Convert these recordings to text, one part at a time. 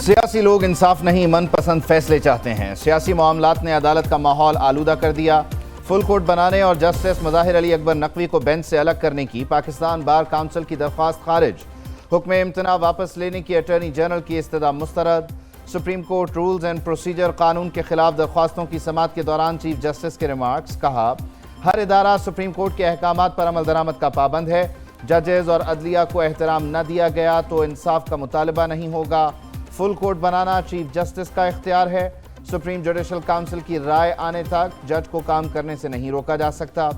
سیاسی لوگ انصاف نہیں من پسند فیصلے چاہتے ہیں۔ سیاسی معاملات نے عدالت کا ماحول آلودہ کر دیا۔ فل کورٹ بنانے اور جسٹس مظاہر علی اکبر نقوی کو بینچ سے الگ کرنے کی پاکستان بار کونسل کی درخواست خارج۔ حکم امتناع واپس لینے کی اٹارنی جنرل کی استدعا مسترد۔ Supreme court rules and procedure قانون کے خلاف درخواستوں کی سماعت کے دوران چیف جسٹس کے ریمارکس۔ کہا، ہر ادارہ سپریم کورٹ کے احکامات پر عمل درآمد کا پابند ہے۔ ججز اور عدلیہ کو احترام نہ دیا گیا تو انصاف کا مطالبہ نہیں ہوگا۔ فل کورٹ بنانا چیف جسٹس کا اختیار ہے۔ سپریم جوڈیشل کونسل کی رائے آنے تک جج کو کام کرنے سے نہیں روکا جا سکتا۔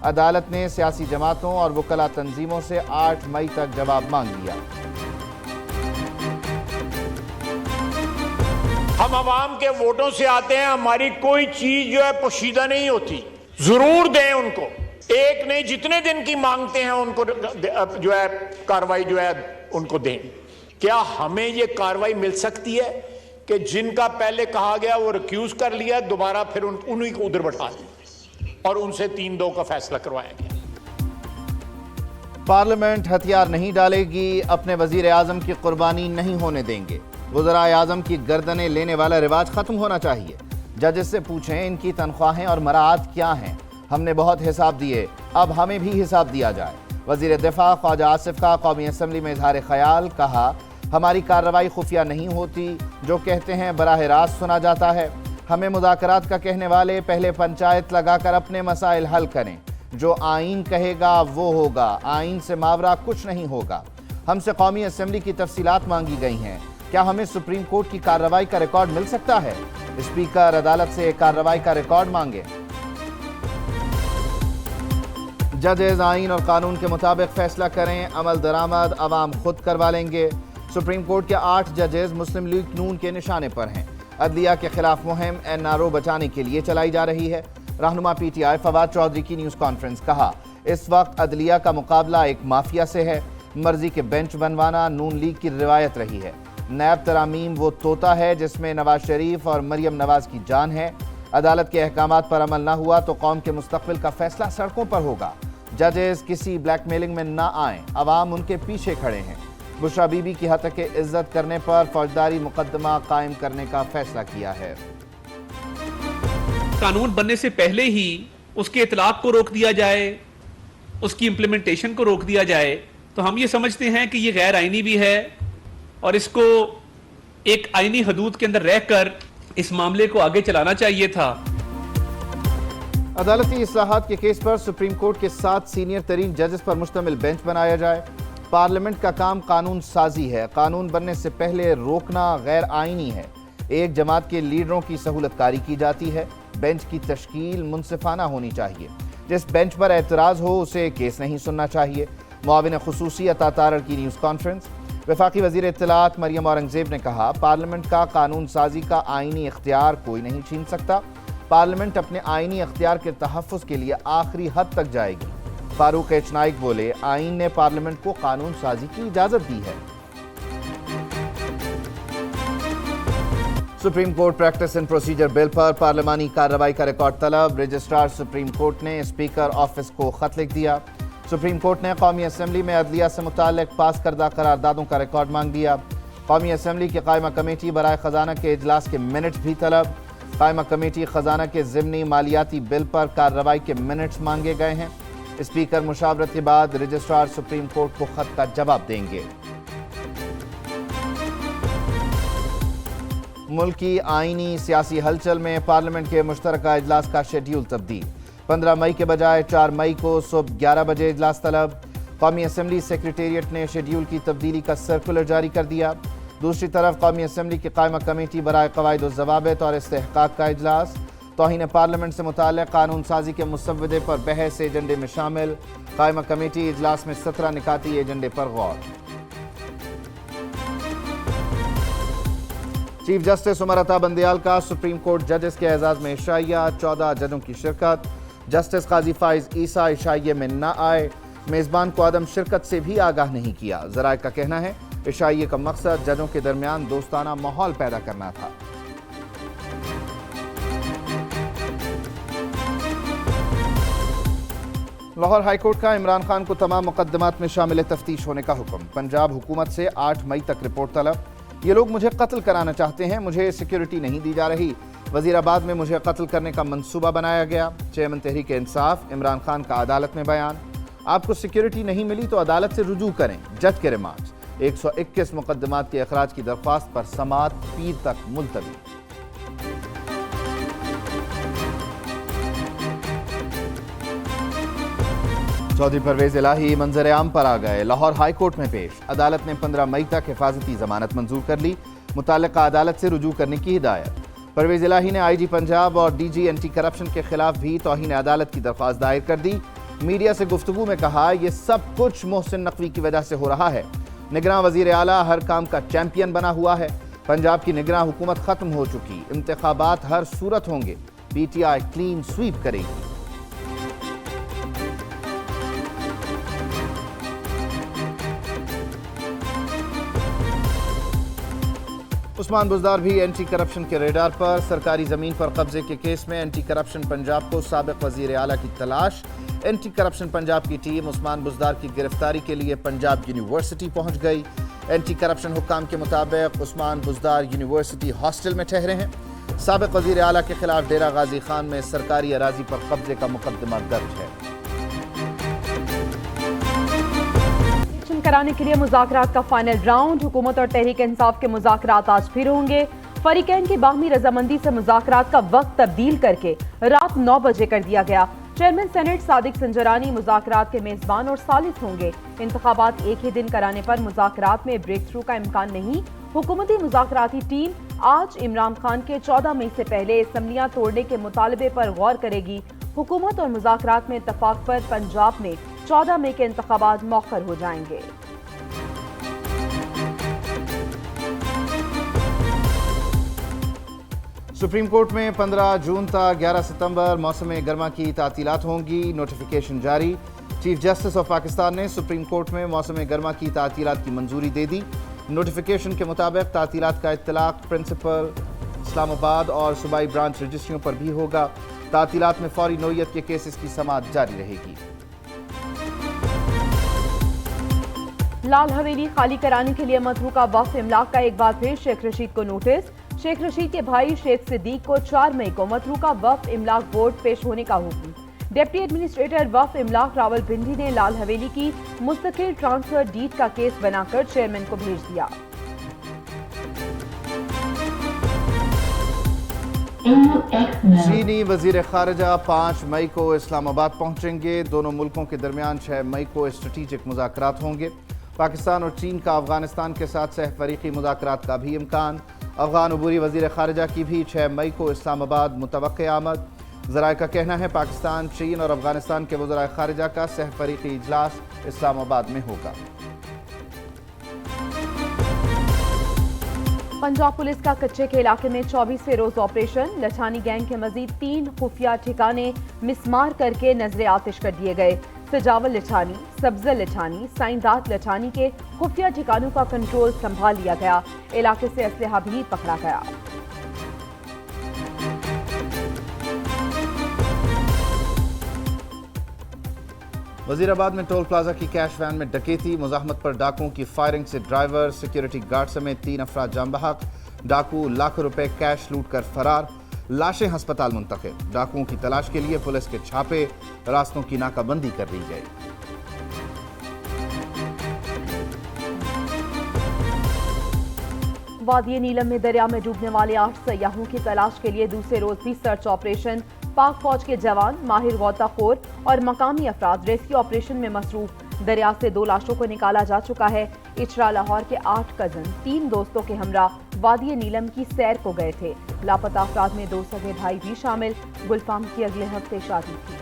عدالت نے سیاسی جماعتوں اور وکلاء تنظیموں سے 8 مئی تک جواب مانگ لیا۔ ہم عوام کے ووٹوں سے آتے ہیں، ہماری کوئی چیز جو ہے پوشیدہ نہیں ہوتی، ضرور دیں ان کو، ایک نہیں جتنے دن کی مانگتے ہیں ان کو جو ہے کاروائی جو ہے ان کو دیں۔ کیا ہمیں یہ کاروائی مل سکتی ہے کہ جن کا پہلے کہا گیا وہ ریکیوز کر لیا، دوبارہ پھر انہی کو ادھر بٹھا دیا اور ان سے 3-2 کا فیصلہ کروایا گیا؟ پارلیمنٹ ہتھیار نہیں ڈالے گی، اپنے وزیر اعظم کی قربانی نہیں ہونے دیں گے۔ وزرائے اعظم کی گردنیں لینے والا رواج ختم ہونا چاہیے۔ ججز سے پوچھیں ان کی تنخواہیں اور مراعات کیا ہیں۔ ہم نے بہت حساب دیے، اب ہمیں بھی حساب دیا جائے۔ وزیر دفاع خواجہ آصف کا قومی اسمبلی میں اظہار خیال۔ کہا، ہماری کارروائی خفیہ نہیں ہوتی، جو کہتے ہیں براہ راست سنا جاتا ہے۔ ہمیں مذاکرات کا کہنے والے پہلے پنچایت لگا کر اپنے مسائل حل کریں۔ جو آئین کہے گا وہ ہوگا، آئین سے ماورا کچھ نہیں ہوگا۔ ہم سے قومی اسمبلی کی تفصیلات مانگی گئی ہیں، کیا ہمیں سپریم کورٹ کی کارروائی کا ریکارڈ مل سکتا ہے؟ اسپیکر عدالت سے کارروائی کا ریکارڈ مانگے۔ ججز آئین اور قانون کے مطابق فیصلہ کریں، عمل درآمد عوام خود کروا لیں گے۔ سپریم کورٹ کے 8 ججز مسلم لیگ نون کے نشانے پر ہیں۔ عدلیہ کے خلاف مہم NRO بچانے کے لیے چلائی جا رہی ہے۔ رہنما PTI فواد چودھری کی نیوز کانفرنس۔ کہا، اس وقت عدلیہ کا مقابلہ ایک مافیا سے ہے۔ مرضی کے بینچ بنوانا نون لیگ کی روایت رہی ہے۔ نیب ترامیم وہ طوطا ہے جس میں نواز شریف اور مریم نواز کی جان ہے۔ عدالت کے احکامات پر عمل نہ ہوا تو قوم کے مستقبل کا فیصلہ سڑکوں پر ہوگا۔ ججز کسی بلیک میلنگ میں نہ آئیں، عوام ان کے پیچھے کھڑے ہیں۔ بشرا بی بی کی حتک عزت کرنے پر فوجداری مقدمہ قائم کرنے کا فیصلہ کیا ہے۔ قانون بننے سے پہلے ہی اس کے اطلاق کو روک دیا جائے، اس کی امپلیمنٹیشن کو روک دیا جائے تو ہم یہ سمجھتے ہیں کہ یہ غیر آئینی بھی ہے اور اس کو ایک آئینی حدود کے اندر رہ کر اس معاملے کو آگے چلانا چاہیے تھا۔ عدالتی اصلاحات کے کیس پر سپریم کورٹ کے 7 سینئر ترین ججز پر مشتمل بینچ بنایا جائے۔ پارلیمنٹ کا کام قانون سازی ہے، قانون بننے سے پہلے روکنا غیر آئینی ہے۔ ایک جماعت کے لیڈروں کی سہولت کاری کی جاتی ہے۔ بینچ کی تشکیل منصفانہ ہونی چاہیے۔ جس بینچ پر اعتراض ہو اسے کیس نہیں سننا چاہیے۔ معاون خصوصی عطا تارڑ کی نیوز کانفرنس۔ وفاقی وزیر اطلاعات مریم اورنگزیب نے کہا، پارلیمنٹ کا قانون سازی کا آئینی اختیار کوئی نہیں چھین سکتا۔ پارلیمنٹ اپنے آئینی اختیار کے تحفظ کے لیے آخری حد تک جائے گی۔ فاروق ایچ نائک بولے، آئین نے پارلیمنٹ کو قانون سازی کی اجازت دی ہے۔ Supreme court practice and procedure bill پر پارلیمانی کارروائی کا ریکارڈ طلب۔ رجسٹرار سپریم کورٹ نے اسپیکر آفس کو خط لکھ دیا۔ سپریم کورٹ نے قومی اسمبلی میں عدلیہ سے متعلق پاس کردہ قراردادوں کا ریکارڈ مانگ دیا۔ قومی اسمبلی کی قائمہ کمیٹی برائے خزانہ کے اجلاس کے منٹس بھی طلب۔ قائمہ کمیٹی خزانہ کے ضمنی مالیاتی بل پر کارروائی کے منٹس مانگے گئے ہیں۔ اسپیکر مشاورت کے بعد رجسٹرار سپریم کورٹ کو خط کا جواب دیں گے۔ ملکی آئینی سیاسی ہلچل میں پارلیمنٹ کے مشترکہ اجلاس کا شیڈیول تبدیل۔ 15 مئی کے بجائے 4 مئی کو صبح 11 بجے اجلاس طلب۔ قومی اسمبلی سیکریٹریٹ نے شیڈیول کی تبدیلی کا سرکولر جاری کر دیا۔ دوسری طرف قومی اسمبلی کی قائمہ کمیٹی برائے قواعد و ضوابط اور استحقاق کا اجلاس۔ توہین پارلیمنٹ سے متعلق قانون سازی کے مسودے پر بحث ایجنڈے میں شامل۔ قائمہ کمیٹی اجلاس میں 17 نکاتی ایجنڈے پر غور۔ چیف جسٹس عمر عطا بندیال کا سپریم کورٹ ججز کے اعزاز میں عشائیہ، 14 ججوں کی شرکت۔ جسٹس قاضی فائز عیسیٰ عشائیے میں نہ آئے، میزبان کو عدم شرکت سے بھی آگاہ نہیں کیا۔ ذرائع کا کہنا ہے عشائیے کا مقصد ججوں کے درمیان دوستانہ ماحول پیدا کرنا تھا۔ لاہور ہائی کورٹ کا عمران خان کو تمام مقدمات میں شامل تفتیش ہونے کا حکم۔ پنجاب حکومت سے 8 مئی تک رپورٹ طلب۔ یہ لوگ مجھے قتل کرانا چاہتے ہیں، مجھے سیکیورٹی نہیں دی جا رہی۔ وزیر آباد میں مجھے قتل کرنے کا منصوبہ بنایا گیا۔ چیئرمین تحریک انصاف عمران خان کا عدالت میں بیان۔ آپ کو سیکیورٹی نہیں ملی تو عدالت سے رجوع کریں، جج کے ریمارکس۔ 121 مقدمات کے اخراج کی درخواست پر سماعت پیر تک ملتوی۔ چودھری پرویز الہی منظر عام پر آ گئے، لاہور ہائی کورٹ میں پیش۔ عدالت نے 15 مئی تک حفاظتی ضمانت منظور کر لی، متعلقہ عدالت سے رجوع کرنے کی ہدایت۔ پرویز الہی نے آئی جی پنجاب اور ڈی جی اینٹی کرپشن کے خلاف بھی توہین عدالت کی درخواست دائر کر دی۔ میڈیا سے گفتگو میں کہا، یہ سب کچھ محسن نقوی کی وجہ سے ہو رہا ہے۔ نگراں وزیر اعلیٰ ہر کام کا چیمپئن بنا ہوا ہے۔ پنجاب کی نگراں حکومت ختم ہو چکی، انتخابات ہر صورت ہوں گے، PTI clean sweep کرے گی۔ عثمان بزدار بھی اینٹی کرپشن کے ریڈار پر۔ سرکاری زمین پر قبضے کے کیس میں اینٹی کرپشن پنجاب کو سابق وزیر اعلیٰ کی تلاش۔ اینٹی کرپشن پنجاب کی ٹیم عثمان بزدار کی گرفتاری کے لیے پنجاب یونیورسٹی پہنچ گئی۔ اینٹی کرپشن حکام کے مطابق عثمان بزدار یونیورسٹی ہاسٹل میں ٹھہرے ہیں۔ سابق وزیر اعلیٰ کے خلاف ڈیرہ غازی خان میں سرکاری اراضی پر قبضے کا مقدمہ درج ہے۔ کرانے کے لیے مذاکرات کا فائنل راؤنڈ، حکومت اور تحریک انصاف کے مذاکرات آج پھر ہوں گے۔ فریقین کی باہمی رضامندی سے مذاکرات کا وقت تبدیل کر کے رات 9 بجے کر دیا گیا۔ چیئرمین سینٹ صادق سنجرانی مذاکرات کے میزبان اور ثالث ہوں گے۔ انتخابات ایک ہی دن کرانے پر مذاکرات میں بریک تھرو کا امکان نہیں۔ حکومتی مذاکراتی ٹیم آج عمران خان کے 14 مئی سے پہلے اسمبلیاں توڑنے کے مطالبے پر غور کرے گی۔ حکومت اور مذاکرات میں اتفاق پر پنجاب میں 14 مئی کے انتخابات مؤخر ہو جائیں گے۔ سپریم کورٹ میں 15 جون تا 11 ستمبر موسم گرما کی تعطیلات ہوں گی، نوٹیفیکیشن جاری۔ چیف جسٹس آف پاکستان نے سپریم کورٹ میں موسم گرما کی تعطیلات کی منظوری دے دی۔ نوٹیفیکیشن کے مطابق تعطیلات کا اطلاق پرنسپل اسلام آباد اور صوبائی برانچ رجسٹریوں پر بھی ہوگا۔ تعطیلات میں فوری نوعیت کے کیسز کی سماعت جاری رہے گی۔ لال حویلی خالی کرانے کے لیے متروکہ وقف املاک کا ایک بار پھر شیخ رشید کو نوٹس۔ شیخ رشید کے بھائی شیخ صدیق کو 4 مئی کو متروکہ وقف املاک بورڈ پیش ہونے کا حکم۔ ڈپٹی ایڈمنسٹریٹر وقف املاک راول پنڈی نے لال حویلی کی مستقل ٹرانسفر ڈیڈ کا کیس بنا کر چیئرمین کو بھیج دیا۔ چینی وزیر خارجہ 5 مئی کو اسلام آباد پہنچیں گے۔ دونوں ملکوں کے درمیان 6 مئی کو اسٹریٹجک مذاکرات ہوں گے۔ پاکستان اور چین کا افغانستان کے ساتھ سہ فریقی مذاکرات کا بھی امکان۔ افغان عبوری وزیر خارجہ کی بھی 6 مئی کو اسلام آباد متوقع آمد۔ ذرائع کا کہنا ہے پاکستان، چین اور افغانستان کے وزرائے خارجہ کا سہ فریقی اجلاس اسلام آباد میں ہوگا۔ پنجاب پولیس کا کچے کے علاقے میں 24ویں روز آپریشن۔ لٹھانی گینگ کے مزید 3 خفیہ ٹھکانے مسمار کر کے نظر آتش کر دیے گئے۔ سجاول لٹھانی، سبزہ لٹھانی، سائندات لٹھانی کے خفیہ ٹھکانوں کا کنٹرول سنبھال لیا گیا۔ علاقے سے اسلحہ بھی پکڑا گیا۔ وزیر آباد میں ٹول پلازا کی کیش وین میں ڈکیتی، مزاحمت پر ڈاکوؤں کی فائرنگ سے ڈرائیور، سیکیورٹی گارڈ سمیت 3 افراد جاں بحق۔ ڈاکو لاکھوں روپے کیش لوٹ کر فرار، لاشیں ہسپتال منتقل۔ ڈاکوؤں کی تلاش کے لیے پولیس کے چھاپے، راستوں کی ناکہ بندی کر دی گئی۔ وادی نیلم میں دریا میں ڈوبنے والے 8 سیاحوں کی تلاش کے لیے دوسرے روز بھی سرچ آپریشن۔ پاک فوج کے جوان، ماہر غوطہ خور اور مقامی افراد ریسکیو آپریشن میں مصروف۔ دریا سے 2 لاشوں کو نکالا جا چکا ہے۔ اچرا لاہور کے 8 کزن 3 دوستوں کے ہمراہ وادی نیلم کی سیر کو گئے تھے۔ لاپتہ افراد میں 2 سگے بھائی بھی شامل۔ گلفام کی اگلے ہفتے شادی تھی۔